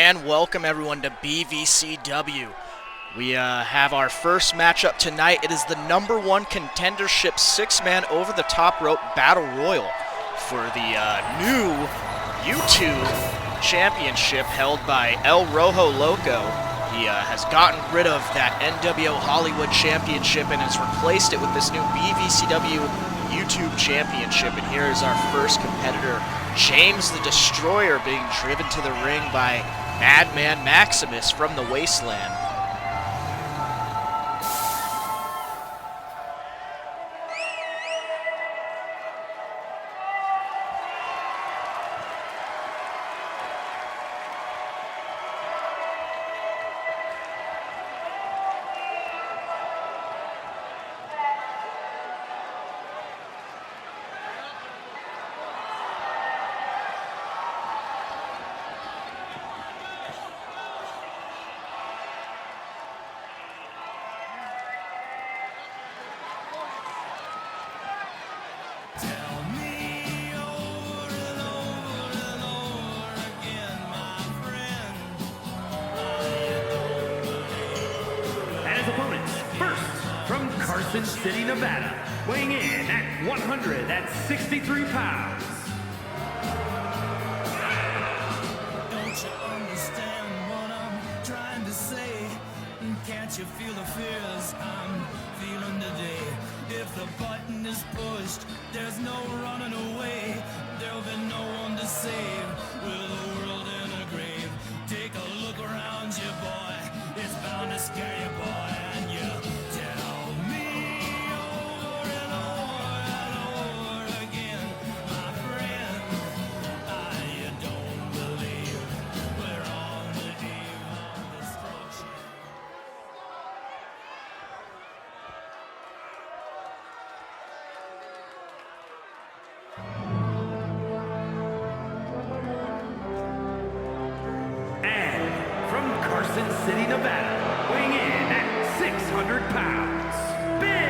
and welcome everyone to BVCW. We have our first matchup tonight. It is the #1 Contendership 6-man over-the-top rope battle royal for the new YouTube championship held by El Rojo Loco. He has gotten rid of that NWO Hollywood championship and has replaced it with this new BVCW YouTube championship. And here is our first competitor, James the Destroyer, being driven to the ring by Madman Maximus from the Wasteland. City, Nevada, weighing in at 163 pounds. Don't you understand what I'm trying to say? Can't you feel the fears I'm feeling today? If the button is pushed, there's no running away. There'll be no one to save with the world in a grave. Take a look around you, boy. It's bound to scare you, boy. And you tell me City, Nevada, weighing in at 600 pounds, Ben.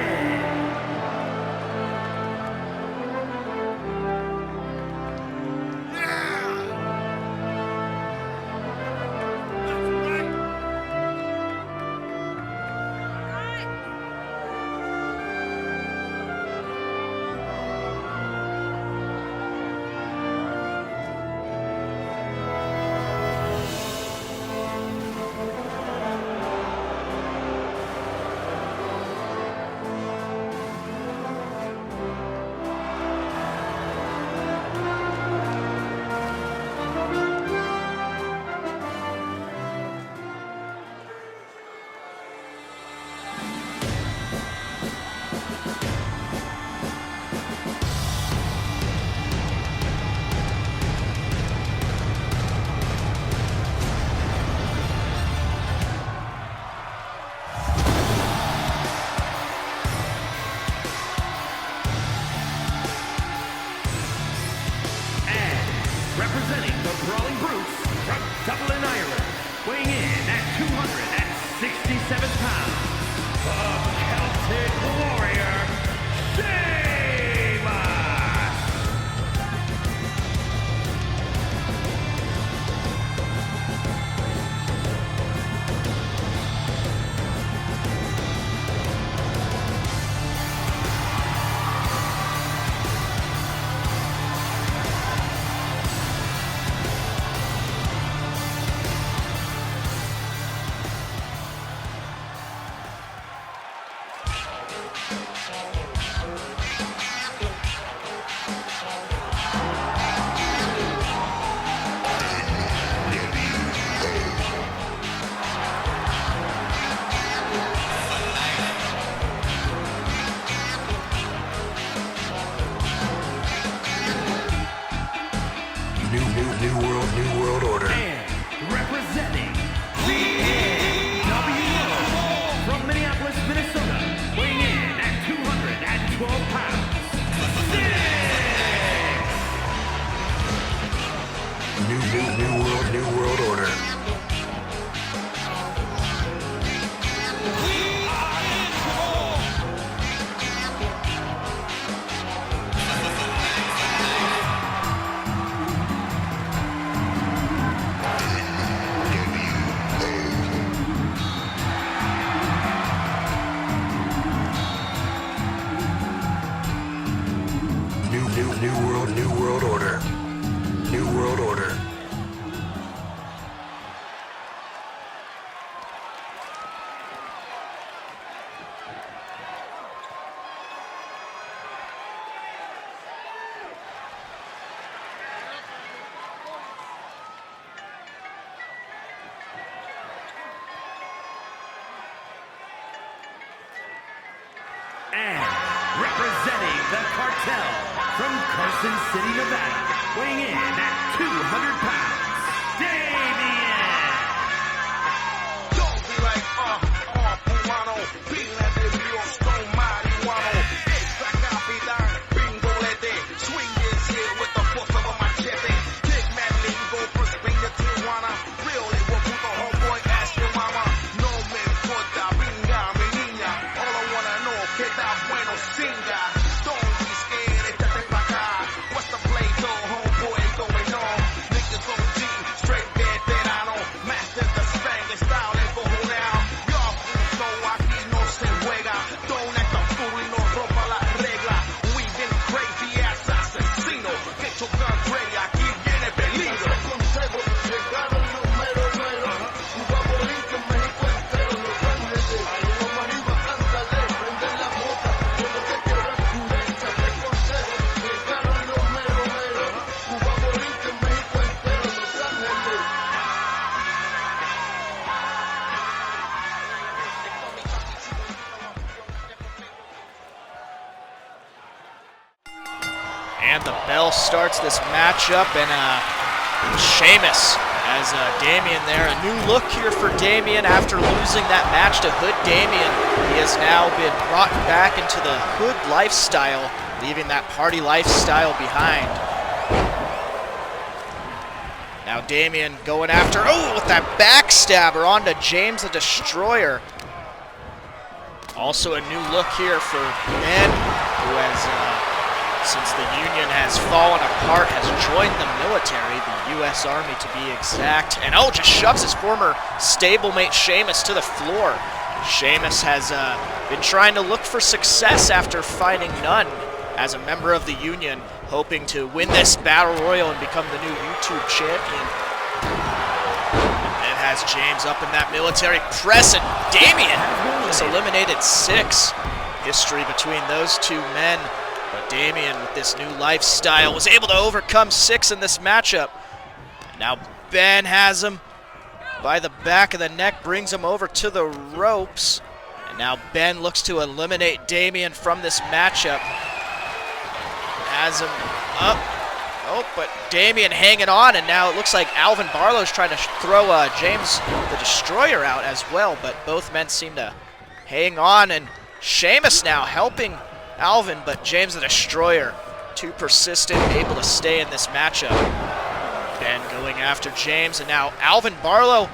Representing the Brawling Brutes from Dublin, Ireland, weighing in at 267 pounds, the Celtic Warrior, Sheamus! New world order. New world order. And representing the cartel from Carson City, Nevada, weighing in at 200 pounds, Damien! Don't be like, cubano, pila de Dios con marihuano. Esta capital, pingolete, swing is here with the force of a machete. Kick mad lingo, first bring the Tijuana. Really, what put the homeboy, ask your mama. No me importa, venga, mi niña. All I wanna know, que está bueno, singa. Don't be scared, échate pa' acá. What's the play, though, homeboy, going on? Niggas OG, straight veterano. Master the Spanish style, they go down. Y'all fools know aquí no se juega. Don't act a fool y no rompa la regla. We been crazy ass asesino. Get your guns ready, aquí viene peligro. Consejo, llegaron los meros meros. Cuba, Bolivia, México entero, Los Ángeles. Vamos arriba, ándale, prende la mota. Yo no te quiero escuchar, te consejo. Llegaron los meros meros. Cuba, Bolivia, México entero, Los Ángeles. And the bell starts this matchup, and Sheamus has Damien there. A new look here for Damien after losing that match to Hood Damien. He has now been brought back into the Hood lifestyle, leaving that party lifestyle behind. Now Damien going after, with that backstabber onto James the Destroyer. Also a new look here for Ben, who has, since the Union has fallen apart, has joined the military, the U.S. Army to be exact. And just shoves his former stablemate Sheamus to the floor. Sheamus has been trying to look for success after finding none as a member of the Union, hoping to win this Battle Royal and become the new YouTube champion. It has James up in that military press, and Damien just eliminated 6. History between those two men. But Damien, with this new lifestyle, was able to overcome 6 in this matchup. Now Ben has him by the back of the neck, brings him over to the ropes. And now Ben looks to eliminate Damien from this matchup. Has him up. But Damien hanging on, and now it looks like Alvin Barlow's trying to throw James the Destroyer out as well, but both men seem to hang on, and Sheamus now helping Alvin, but James the Destroyer, too persistent, able to stay in this matchup. Ben going after James, and now Alvin Barlow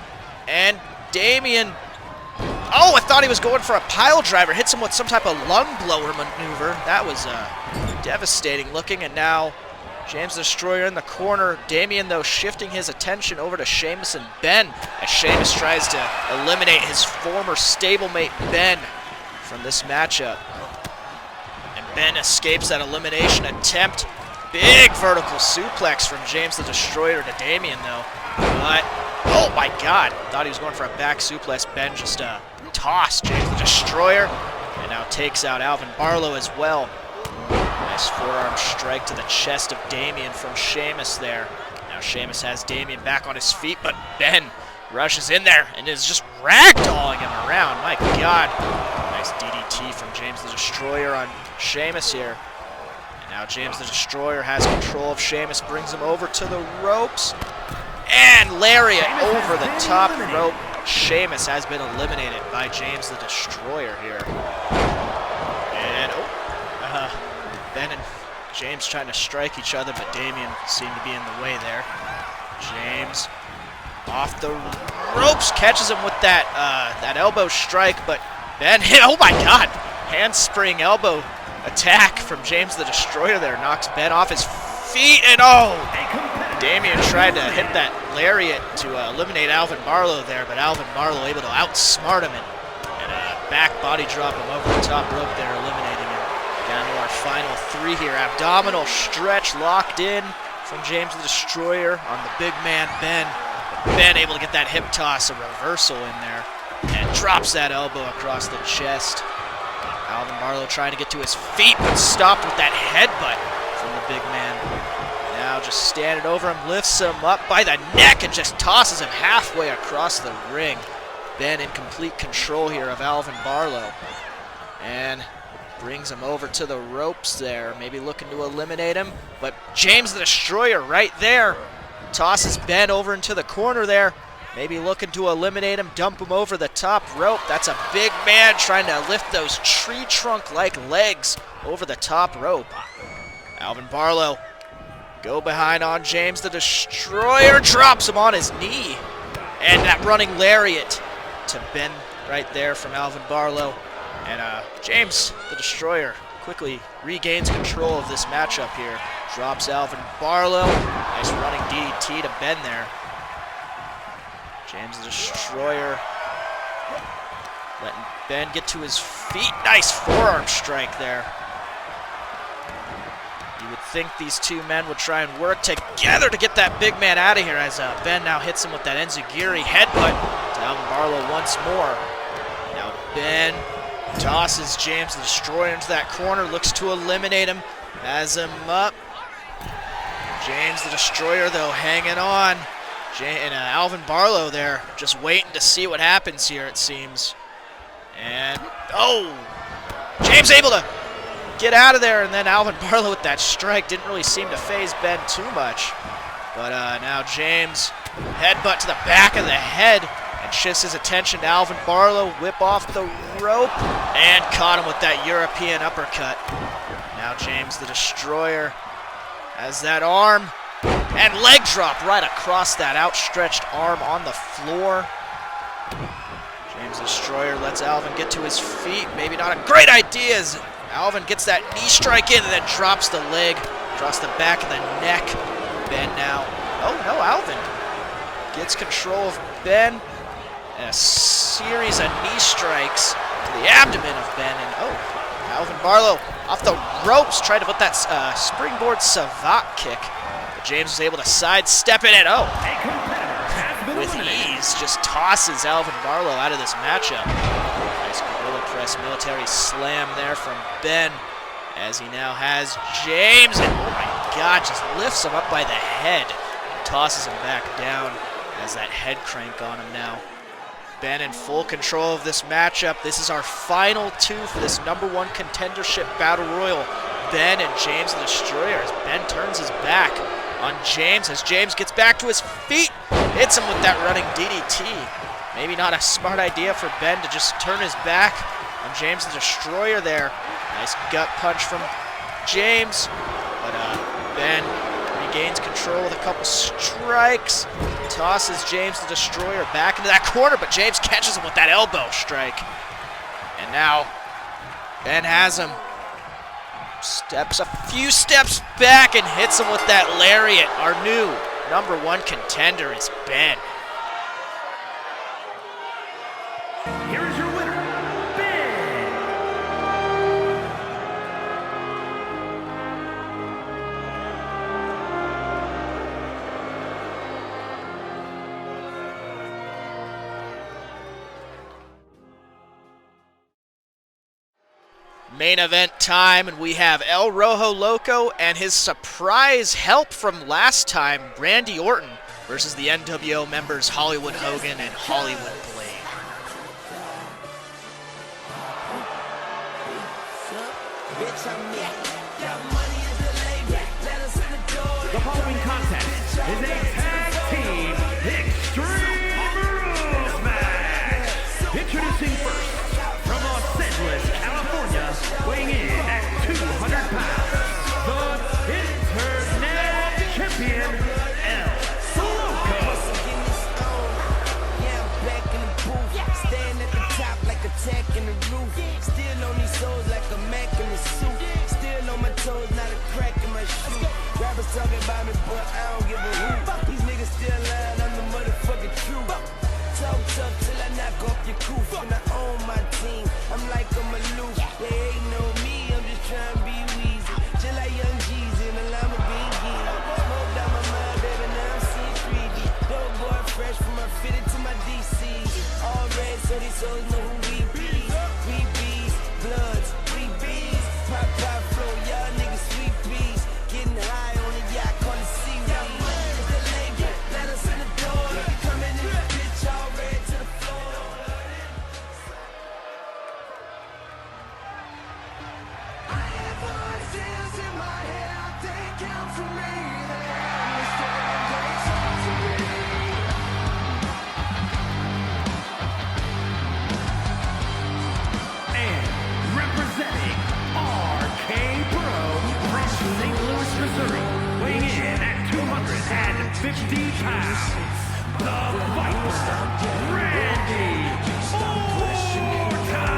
and Damien. I thought he was going for a pile driver. Hits him with some type of lung blower maneuver. That was devastating looking, and now James the Destroyer in the corner. Damien, though, shifting his attention over to Sheamus and Ben, as Sheamus tries to eliminate his former stablemate Ben from this matchup. Ben escapes that elimination attempt. Big vertical suplex from James the Destroyer to Damien, though. But, oh my God, thought he was going for a back suplex. Ben just tossed James the Destroyer, and now takes out Alvin Barlow as well. Nice forearm strike to the chest of Damien from Sheamus there. Now Sheamus has Damien back on his feet, but Ben rushes in there and is just ragdolling him around. My God. Nice DDT from James the Destroyer on Sheamus here. And now James the Destroyer has control of Sheamus, brings him over to the ropes. And lariat over the top rope. Sheamus has been eliminated by James the Destroyer here. And, Ben and James trying to strike each other, but Damien seemed to be in the way there. James off the ropes, catches him with that that elbow strike, but Ben, oh my God, handspring elbow attack from James the Destroyer there, knocks Ben off his feet, and Damien tried to hit that lariat to eliminate Alvin Barlow there, but Alvin Barlow able to outsmart him and back body drop him over the top rope there, eliminating him. Down to our final 3 here. Abdominal stretch locked in from James the Destroyer on the big man, Ben. Ben able to get that hip toss, a reversal in there, and drops that elbow across the chest. Alvin Barlow trying to get to his feet, but stopped with that headbutt from the big man. Now just standing over him, lifts him up by the neck and just tosses him halfway across the ring. Ben in complete control here of Alvin Barlow. And brings him over to the ropes there, maybe looking to eliminate him. But James the Destroyer right there tosses Ben over into the corner there. Maybe looking to eliminate him, dump him over the top rope. That's a big man trying to lift those tree trunk-like legs over the top rope. Alvin Barlow go behind on James the Destroyer, drops him on his knee. And that running lariat to Ben right there from Alvin Barlow. And James the Destroyer quickly regains control of this matchup here. Drops Alvin Barlow. Nice running DDT to Ben there. James the Destroyer letting Ben get to his feet. Nice forearm strike there. You would think these two men would try and work together to get that big man out of here as Ben now hits him with that enziguri headbutt to Alvin Barlow once more. Now Ben tosses James the Destroyer into that corner, looks to eliminate him, has him up. James the Destroyer, though, hanging on. And Alvin Barlow there, just waiting to see what happens here, it seems. And, oh! James able to get out of there, and then Alvin Barlow with that strike didn't really seem to faze Ben too much. But now James, headbutt to the back of the head, and shifts his attention to Alvin Barlow, whip off the rope, and caught him with that European uppercut. Now James the Destroyer has that arm, and leg drop right across that outstretched arm on the floor. James the Destroyer lets Alvin get to his feet. Maybe not a great idea as Alvin gets that knee strike in and then drops the leg across the back of the neck. Ben now, oh no, Alvin gets control of Ben. And a series of knee strikes to the abdomen of Ben. And oh, Alvin Barlow off the ropes, tried to put that springboard savate kick. But James was able to sidestep it and oh, with ease, just tosses Alvin Barlow out of this matchup. Nice gorilla press military slam there from Ben as he now has James. And oh my God, just lifts him up by the head. Tosses him back down as that head crank on him now. Ben in full control of this matchup. This is our final 2 for this #1 contendership battle royal. Ben and James the Destroyer as Ben turns his back on James as James gets back to his feet, hits him with that running DDT. Maybe not a smart idea for Ben to just turn his back on James the Destroyer there. Nice gut punch from James, but Ben regains control with a couple strikes. Tosses James the Destroyer back into that corner, but James catches him with that elbow strike. And now Ben has him. Steps a few steps back and hits him with that lariat. Our new #1 contender is Ben. Here is your winner, Ben. Main event time, and we have El Rojo Loco and his surprise help from last time, Randy Orton, versus the NWO members Hollywood Hogan and Hollywood Blade. The following contest is a tag team Extreme Rules match. Introducing first, from Los Angeles, California, weighing in at 200 pounds, the Internet Champion, El Loco. Yeah, I'm back in the booth, staying at the top like a tack in the roof. Still on these souls like a Mac in the suit. Still on my toes, not a crack in my shoe. Rappers talking about me, but I don't give a hoot. These niggas still lying, I'm the motherfucking truth. Talk tough till I knock off your coof. And I own my team, I'm like I'm aloof. They ain't know me, I'm just trying to be so these souls know who we be. We bees, bloods, we bees. Pop, pop, flow, y'all niggas sweet peas. Getting high on the yacht, call it seaweed. It's the label, let us in the door. We coming in this bitch all red to the floor. I have voices in my head, they count for me. They understand, they talk to me. And representing RK Bro from St. Louis, Missouri, weighing in at 250 pounds, the Viper, Randy Orton.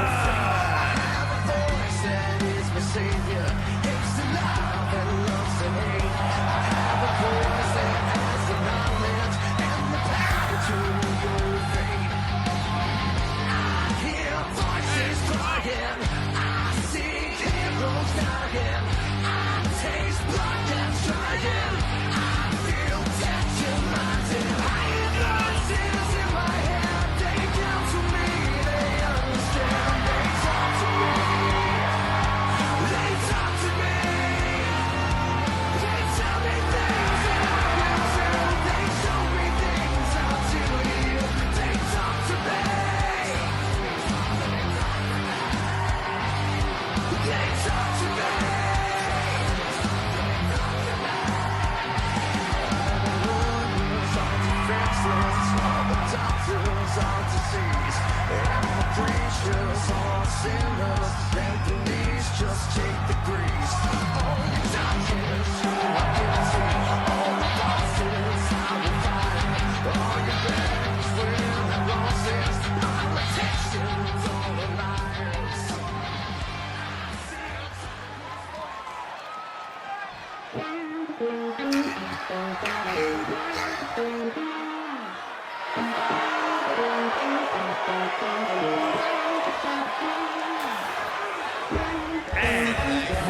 And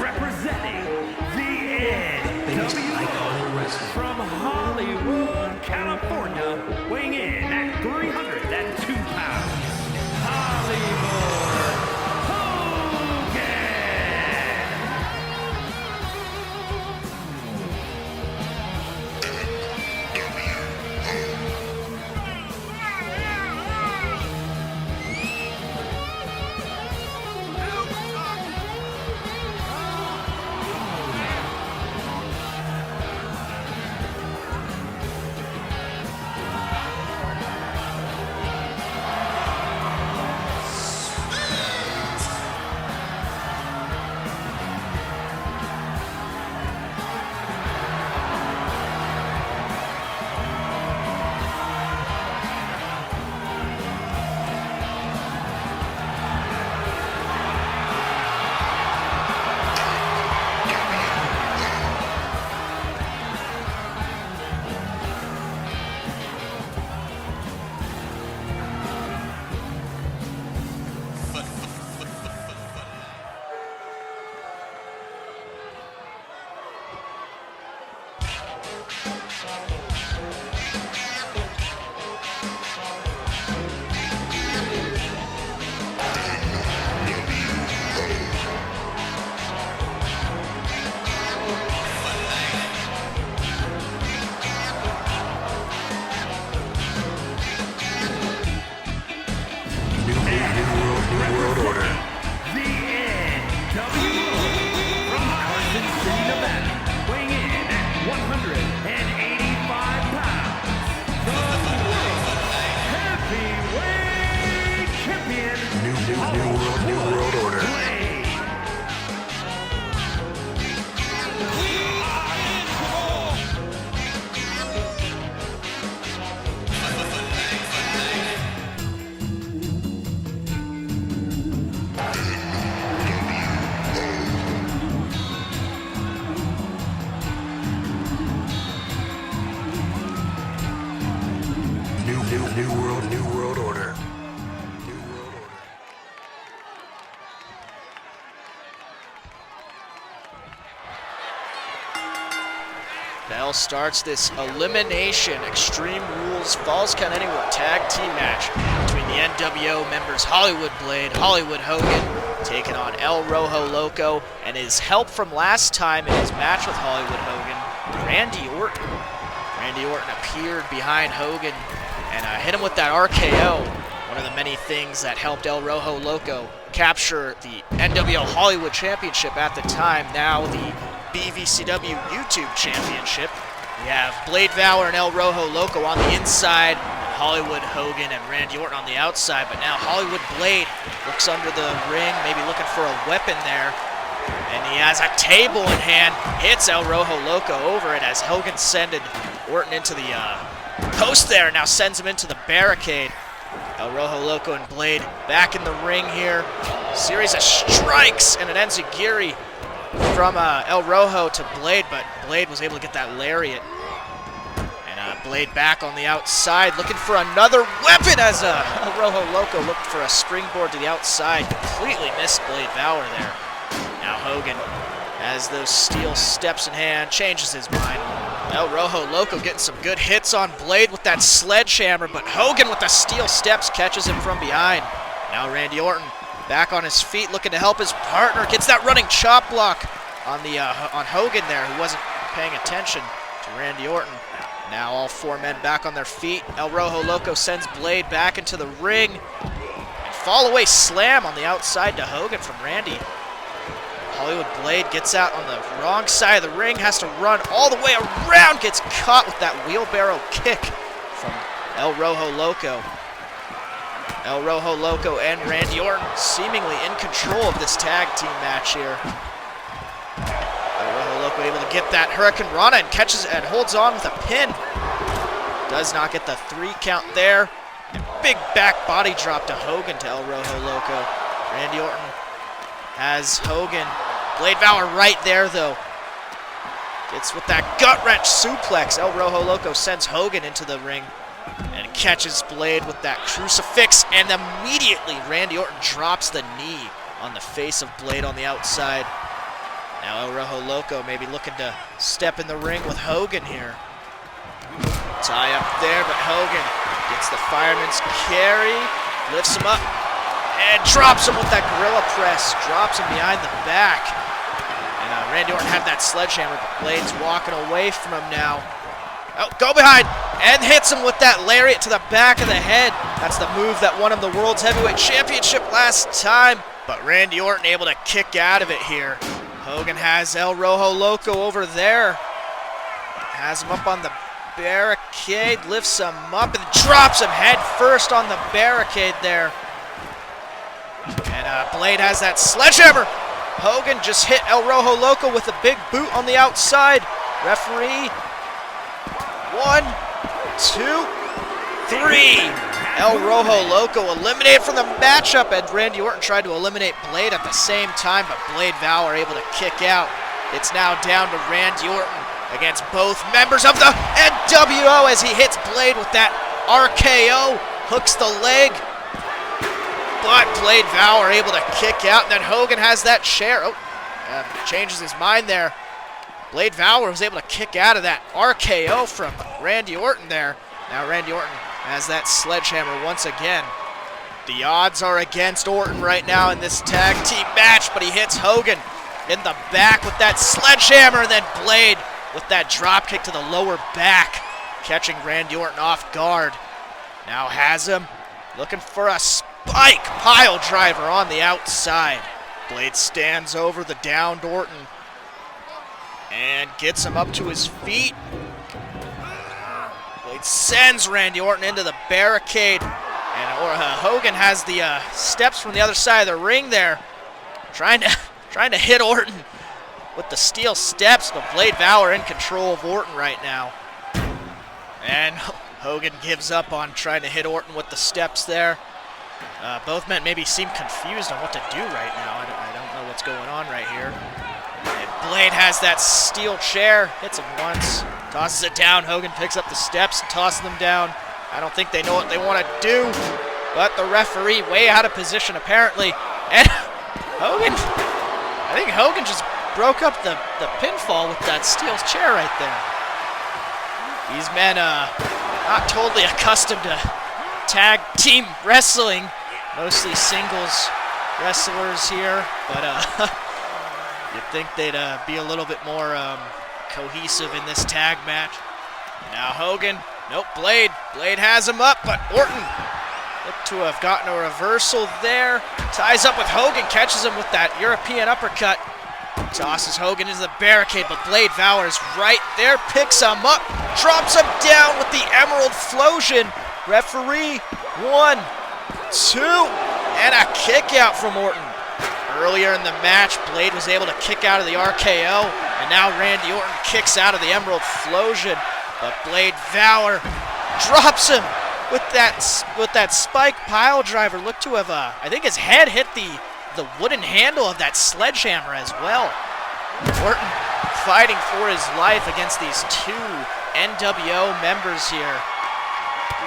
representing the NWO from Hollywood, California, weighing in at 302 pounds, Hollywood Hogan. New World Order. Bell starts this elimination Extreme Rules Falls Count Anywhere tag team match between the NWO members Hollywood Blade, Hollywood Hogan, taking on El Rojo Loco, and his help from last time in his match with Hollywood Hogan, Randy Orton. Randy Orton appeared behind Hogan and hit him with that RKO, one of the many things that helped El Rojo Loco capture the NWO Hollywood Championship at the time, now the BVCW YouTube Championship. We have Blade Valor and El Rojo Loco on the inside, Hollywood Hogan and Randy Orton on the outside, but now Hollywood Blade looks under the ring, maybe looking for a weapon there, and he has a table in hand, hits El Rojo Loco over it as Hogan sended Orton into the post there, now sends him into the barricade. El Rojo Loco and Blade back in the ring here. Series of strikes and an enziguri from El Rojo to Blade, but Blade was able to get that lariat. And Blade back on the outside, looking for another weapon as El Rojo Loco looked for a springboard to the outside. Completely missed Blade Valor there. Now Hogan has those steel steps in hand, changes his mind. El Rojo Loco getting some good hits on Blade with that sledgehammer, but Hogan with the steel steps catches him from behind. Now Randy Orton back on his feet, looking to help his partner. Gets that running chop block on the on Hogan there, who wasn't paying attention to Randy Orton. Now all four men back on their feet. El Rojo Loco sends Blade back into the ring. And fall away slam on the outside to Hogan from Randy. Hollywood Blade gets out on the wrong side of the ring, has to run all the way around, gets caught with that wheelbarrow kick from El Rojo Loco. El Rojo Loco and Randy Orton seemingly in control of this tag team match here. El Rojo Loco able to get that Hurricane Rana and catches and holds on with a pin. Does not get the 3 count there. And big back body drop to Hogan to El Rojo Loco. Randy Orton has Hogan. Blade Valor right there, though. Gets with that gut-wrench suplex. El Rojo Loco sends Hogan into the ring and catches Blade with that crucifix, and immediately Randy Orton drops the knee on the face of Blade on the outside. Now El Rojo Loco maybe looking to step in the ring with Hogan here. Tie up there, but Hogan gets the fireman's carry, lifts him up, and drops him with that gorilla press, drops him behind the back. And Randy Orton had that sledgehammer, but Blade's walking away from him now. Oh, go behind, and hits him with that lariat to the back of the head. That's the move that won him the World's Heavyweight Championship last time, but Randy Orton able to kick out of it here. Hogan has El Rojo Loco over there. Has him up on the barricade, lifts him up, and drops him head first on the barricade there. And Blade has that sledgehammer. Hogan just hit El Rojo Loco with a big boot on the outside. Referee, 1, 2, 3. El Rojo Loco eliminated from the matchup, and Randy Orton tried to eliminate Blade at the same time, but Blade Valor able to kick out. It's now down to Randy Orton against both members of the NWO as he hits Blade with that RKO, hooks the leg. But Blade Valor able to kick out, and then Hogan has that chair. Oh, changes his mind there. Blade Valor was able to kick out of that RKO from Randy Orton there. Now Randy Orton has that sledgehammer once again. The odds are against Orton right now in this tag team match, but he hits Hogan in the back with that sledgehammer, and then Blade with that drop kick to the lower back, catching Randy Orton off guard. Now has him looking for a spike pile driver on the outside. Blade stands over the downed Orton and gets him up to his feet. Blade sends Randy Orton into the barricade, and Hogan has the steps from the other side of the ring there, trying to hit Orton with the steel steps, but Blade Valor in control of Orton right now. And Hogan gives up on trying to hit Orton with the steps there. Both men maybe seem confused on what to do right now. I don't know what's going on right here. And Blade has that steel chair, hits him once, tosses it down. Hogan picks up the steps and tosses them down. I don't think they know what they want to do, but the referee way out of position apparently. And I think Hogan just broke up the pinfall with that steel chair right there. These men not totally accustomed to tag team wrestling. Mostly singles wrestlers here, but you'd think they'd be a little bit more cohesive in this tag match. Now Hogan, nope, Blade has him up, but Orton looked to have gotten a reversal there. Ties up with Hogan, catches him with that European uppercut. Tosses Hogan into the barricade, but Blade Valor is right there, picks him up, drops him down with the Emerald Flosion. Referee, 1, 2, and a kick out from Orton. Earlier in the match, Blade was able to kick out of the RKO, and now Randy Orton kicks out of the Emerald Flosion. But Blade Valor drops him with that spike pile driver. Looked to have, I think his head hit the wooden handle of that sledgehammer as well. Orton fighting for his life against these two NWO members here.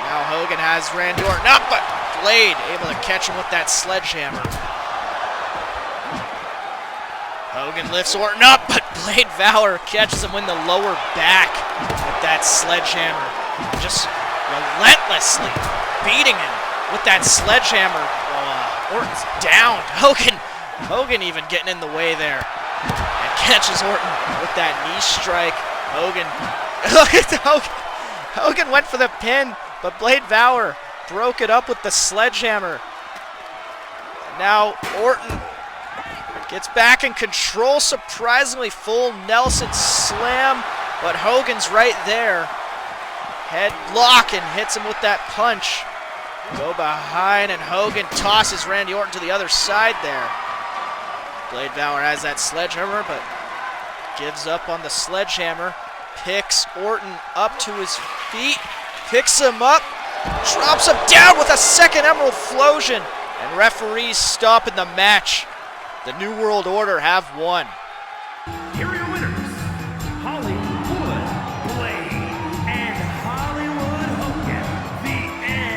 Now Hogan has Randy Orton up, but Blade able to catch him with that sledgehammer. Hogan lifts Orton up, but Blade Valor catches him in the lower back with that sledgehammer. Just relentlessly beating him with that sledgehammer. Orton's down. Hogan even getting in the way there. And catches Orton with that knee strike. Hogan went for the pin, but Blade Valor broke it up with the sledgehammer. Now Orton gets back in control. Surprisingly full Nelson slam, but Hogan's right there. Headlock and hits him with that punch. Go behind, and Hogan tosses Randy Orton to the other side there. Blade Valor has that sledgehammer, but gives up on the sledgehammer. Picks Orton up to his feet, picks him up, drops him down with a second Emerald Flosion, and referees stopping the match. The New World Order have won. Here are your winners, Hollywood Blade and Hollywood Hogan, the NWO.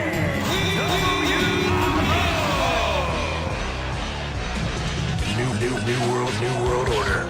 New World Order.